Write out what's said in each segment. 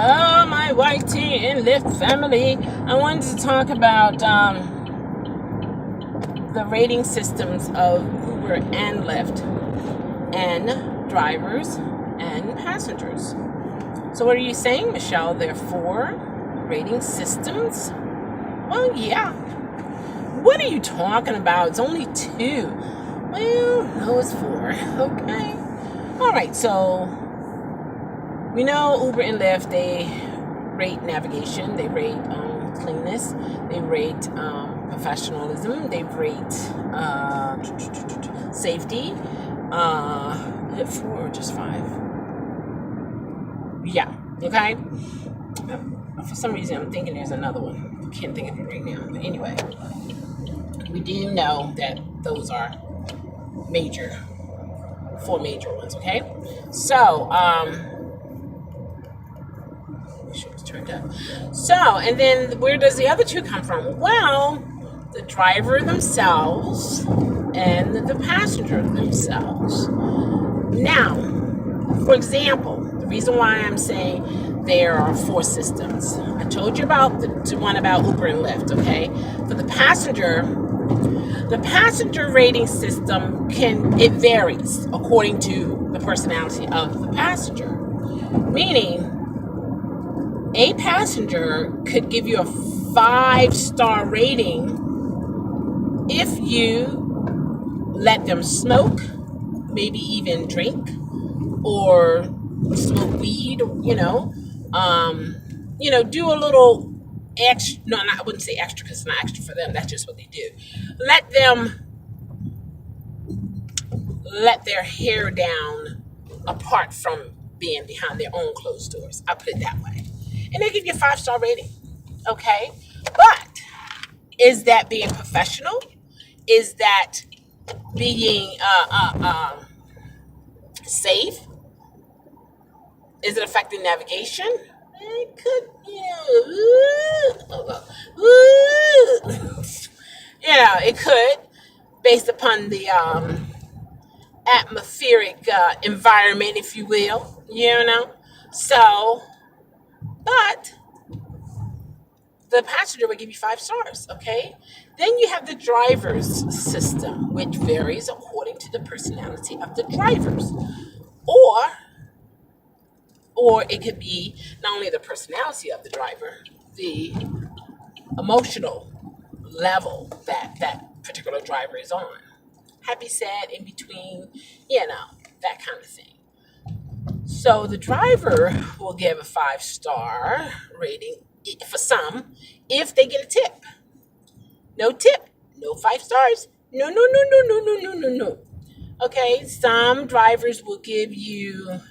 Hello, my white tea and Lyft family. I wanted to talk about the rating systems of Uber and Lyft and drivers and passengers. So what are you saying, Michelle? There are 4 rating systems? Well, yeah. What are you talking about? It's only 2. Well, no, it's 4. Okay. All right, so we know Uber and Lyft, they rate navigation, they rate cleanness, they rate professionalism, they rate safety. Is it 4 or just 5? Yeah, okay. For some reason, I'm thinking there's another one. I can't think of it right now. But anyway, we do know that those are major, 4 major ones, okay? So, sure it's turned up. So, and then where does the other 2 come from? Well, the driver themselves and the passenger themselves. Now, for example, the reason why I'm saying there are 4 systems. I told you about the one about Uber and Lyft, okay? For the passenger rating system it varies according to the personality of the passenger. Meaning, a passenger could give you a 5-star rating if you let them smoke, maybe even drink, or smoke weed, do a little extra. No, I wouldn't say extra because it's not extra for them. That's just what they do. Let their hair down apart from being behind their own closed doors. I'll put it that way. And they give you a 5-star rating. Okay? But is that being professional? Is that being safe? Is it affecting navigation? It could, it could, based upon the atmospheric environment, if you will, So, but the passenger would give you 5 stars, okay? Then you have the driver's system, which varies according to the personality of the drivers. Or it could be not only the personality of the driver, the emotional level that particular driver is on. Happy, sad, in between, that kind of thing. So the driver will give a 5-star rating for some if they get a tip. No tip, no 5 stars. No. Okay, some drivers will give you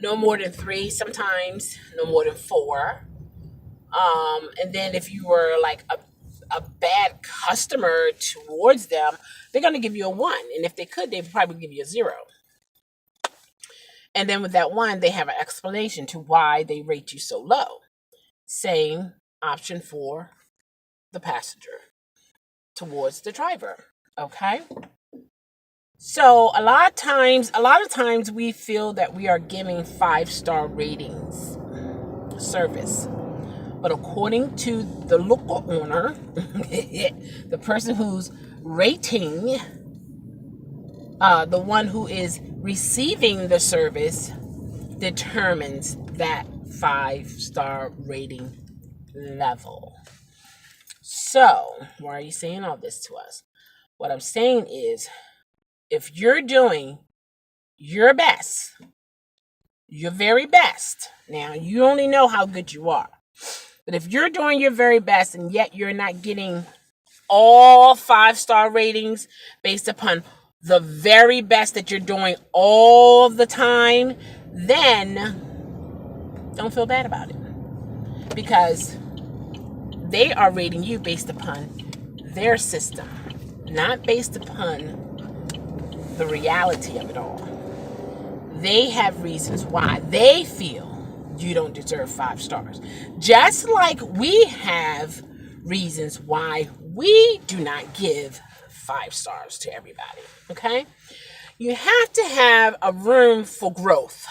no more than 3, sometimes no more than 4. And then if you were like a bad customer towards them, they're going to give you a 1. And if they could, they'd probably give you a 0. And then with that 1, they have an explanation to why they rate you so low. Same option for the passenger towards the driver. Okay? So a lot of times we feel that we are giving 5-star ratings service. But according to the local owner, the person who's rating, the one who is receiving the service determines that 5-star rating level. So, why are you saying all this to us? What I'm saying is, if you're doing your best, your very best, now you only know how good you are, but if you're doing your very best and yet you're not getting all 5-star ratings based upon the very best that you're doing all the time, then don't feel bad about it, because they are rating you based upon their system, not based upon the reality of it all. They have reasons why they feel you don't deserve 5 stars. Just like we have reasons why we do not give 5 stars to everybody, okay? You have to have a room for growth.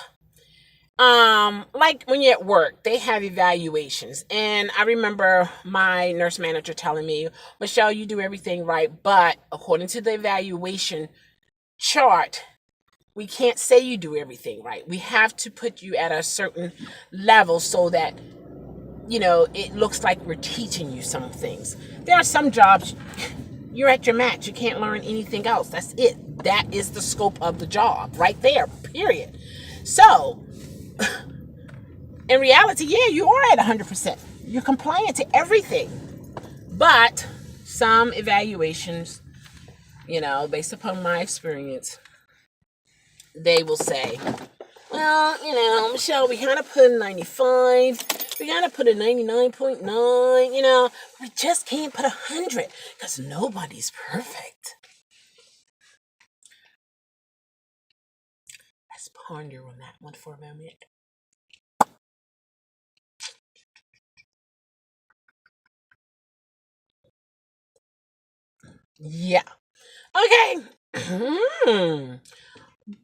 Like when you're at work, they have evaluations. And I remember my nurse manager telling me, Michelle, you do everything right, but according to the evaluation chart, we can't say you do everything right. We have to put you at a certain level so that, it looks like we're teaching you some things. There are some jobs you're at your match. You can't learn anything else. That's it. That is the scope of the job right there, period. So, in reality, yeah, you are at 100%. You're compliant to everything. But some evaluations, based upon my experience, they will say, well, Michelle, we gotta put a 95, we gotta put a 99.9, we just can't put 100 because nobody's perfect. Let's ponder on that one for a moment. Yeah. Okay.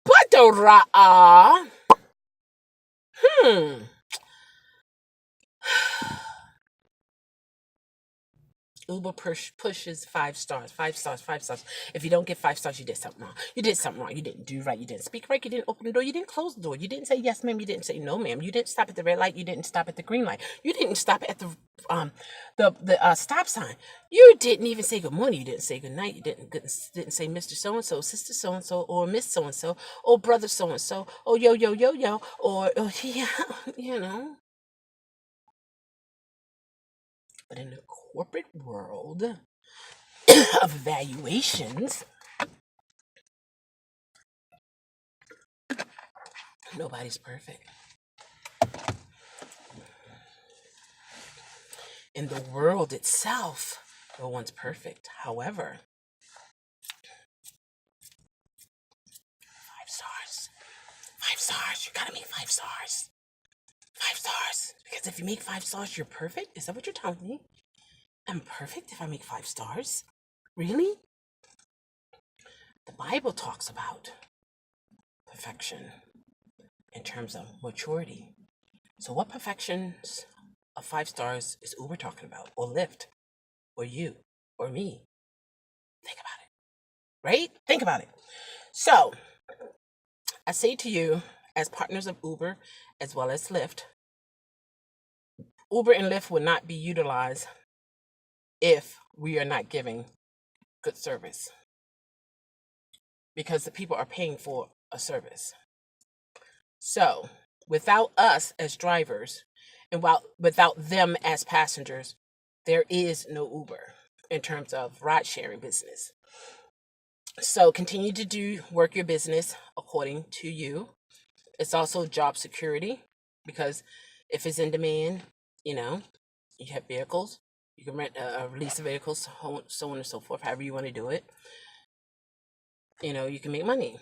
Patora. Hmm. Uber pushes 5 stars, 5 stars, 5 stars. If you don't get 5 stars, you did something wrong. You did something wrong. You didn't do right. You didn't speak right. You didn't open the door. You didn't close the door. You didn't say yes, ma'am. You didn't say no, ma'am. You didn't stop at the red light. You didn't stop at the green light. You didn't stop at the stop sign. You didn't even say good morning. You didn't say good night. You didn't say Mr. So and so, Sister so and so, or Miss so and so, or Brother so and so, or yo yo yo yo, or yeah, But in the corporate world of evaluations, nobody's perfect. In the world itself, no one's perfect. However, 5 stars. 5 stars. You gotta make 5 stars. 5 stars. Because if you make 5 stars, you're perfect? Is that what you're telling me? I'm perfect if I make 5 stars? Really? The Bible talks about perfection in terms of maturity. So what perfections of 5 stars is Uber talking about? Or Lyft? Or you? Or me? Think about it. Right? Think about it. So, I say to you, as partners of Uber as well as Lyft, Uber and Lyft would not be utilized if we are not giving good service, because the people are paying for a service. So, without us as drivers and without them as passengers, there is no Uber in terms of ride sharing business. So, continue to work your business according to you. It's also job security, because if it's in demand, you have vehicles, you can rent, release the vehicles, so on and so forth, however you want to do it. You can make money.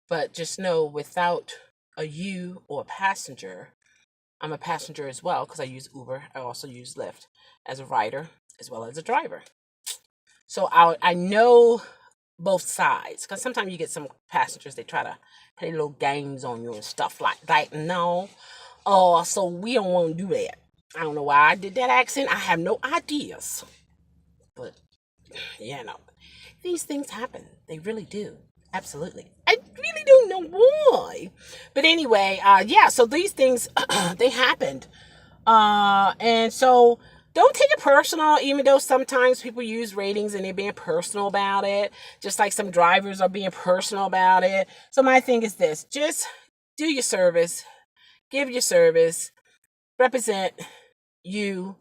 But just know, without a you or a passenger, I'm a passenger as well, because I use Uber. I also use Lyft as a rider as well as a driver. So I know both sides, because sometimes you get some passengers, they try to play little games on you and stuff like that. No. Oh, so we don't want to do that. I don't know why I did that accent. I have no ideas. But, these things happen. They really do. Absolutely. I really don't know why. But anyway, so these things, they happened. And so don't take it personal, even though sometimes people use ratings and they're being personal about it, just like some drivers are being personal about it. So my thing is this: just do your service, give your service, represent you,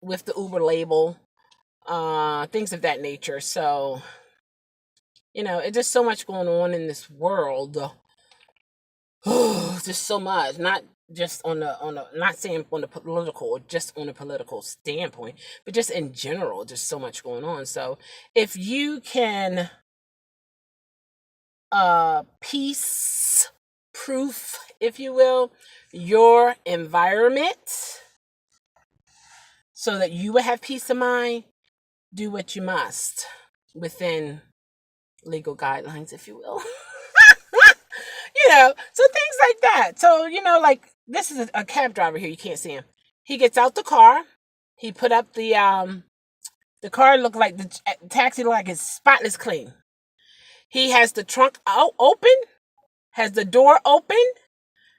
with the Uber label, things of that nature. So, it's just so much going on in this world. Just so much, not just not saying on the political or just on a political standpoint, but just in general, just so much going on. So if you can peace proof, if you will, your environment so that you will have peace of mind, do what you must within legal guidelines, if you will. so things like that. So, like this is a cab driver here. You can't see him. He gets out the car. He put up the car looked like the taxi looked like it's spotless clean. He has the trunk out open, has the door open,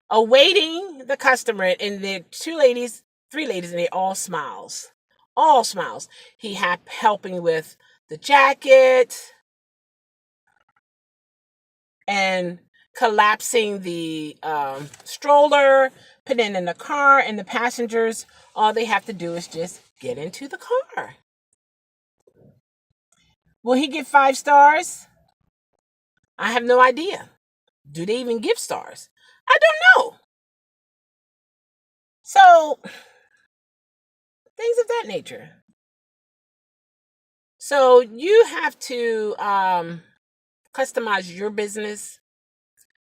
awaiting the customer, and there are 3 ladies, and they all smiles. All smiles. He had helping with the jacket and collapsing the stroller, putting it in the car, and the passengers, all they have to do is just get into the car. Will he get 5 stars? I have no idea. Do they even give stars? I don't know. So, things of that nature. So, you have to customize your business,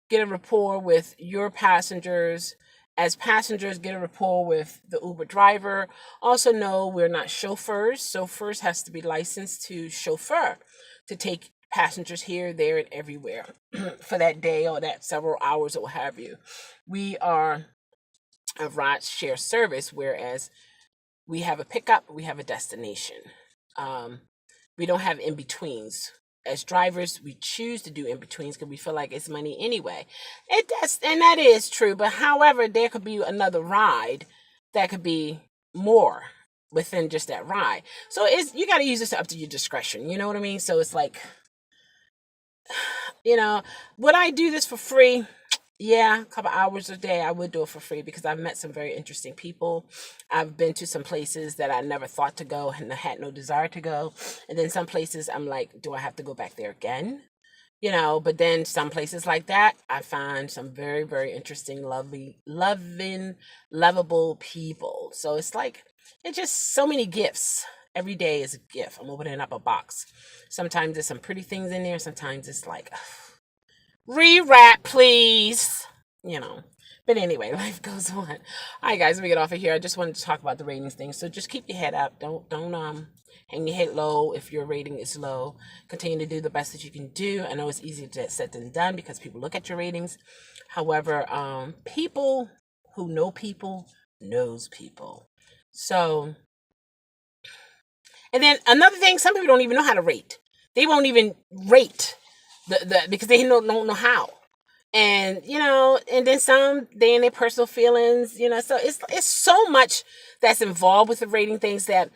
get a rapport with your passengers. As passengers, get a rapport with the Uber driver. Also know we're not chauffeurs. Chauffeurs has to be licensed to chauffeur, to take passengers here, there, and everywhere for that day or that several hours or what have you. We are a ride share service, whereas we have a pickup, we have a destination. We don't have in-betweens. As drivers, we choose to do in-betweens because we feel like it's money anyway. It does, and that is true. But however, there could be another ride that could be more within just that ride. So you got to use this up to your discretion. You know what I mean? So it's like, would I do this for free? Yeah, a couple hours a day, I would do it for free because I've met some very interesting people. I've been to some places that I never thought to go and I had no desire to go. And then some places I'm like, do I have to go back there again? But then some places like that, I find some very, very interesting, loving, lovable people. So it's like, it's just so many gifts. Every day is a gift. I'm opening up a box. Sometimes there's some pretty things in there. Sometimes it's like, rewrap, please. But anyway, life goes on. All right, guys, let me get off of here. I just wanted to talk about the ratings thing. So just keep your head up. Don't hang your head low if your rating is low. Continue to do the best that you can do. I know it's easier said than done because people look at your ratings. However, people who know people knows people. So, and then another thing, some people don't even know how to rate. They won't even rate because they don't know how. And, and then some, they in their personal feelings, so it's so much that's involved with the rating things that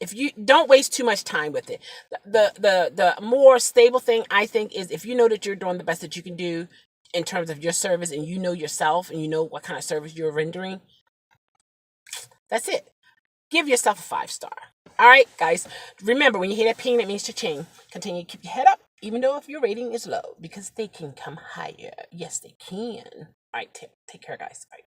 if you don't waste too much time with it. The more stable thing, I think, is if you know that you're doing the best that you can do in terms of your service and you know yourself and you know what kind of service you're rendering, that's it. Give yourself a 5-star. All right, guys. Remember, when you hear that ping, that means cha-ching. Continue to keep your head up, even though if your rating is low, because they can come higher. Yes, they can. All right, take care, guys. All right.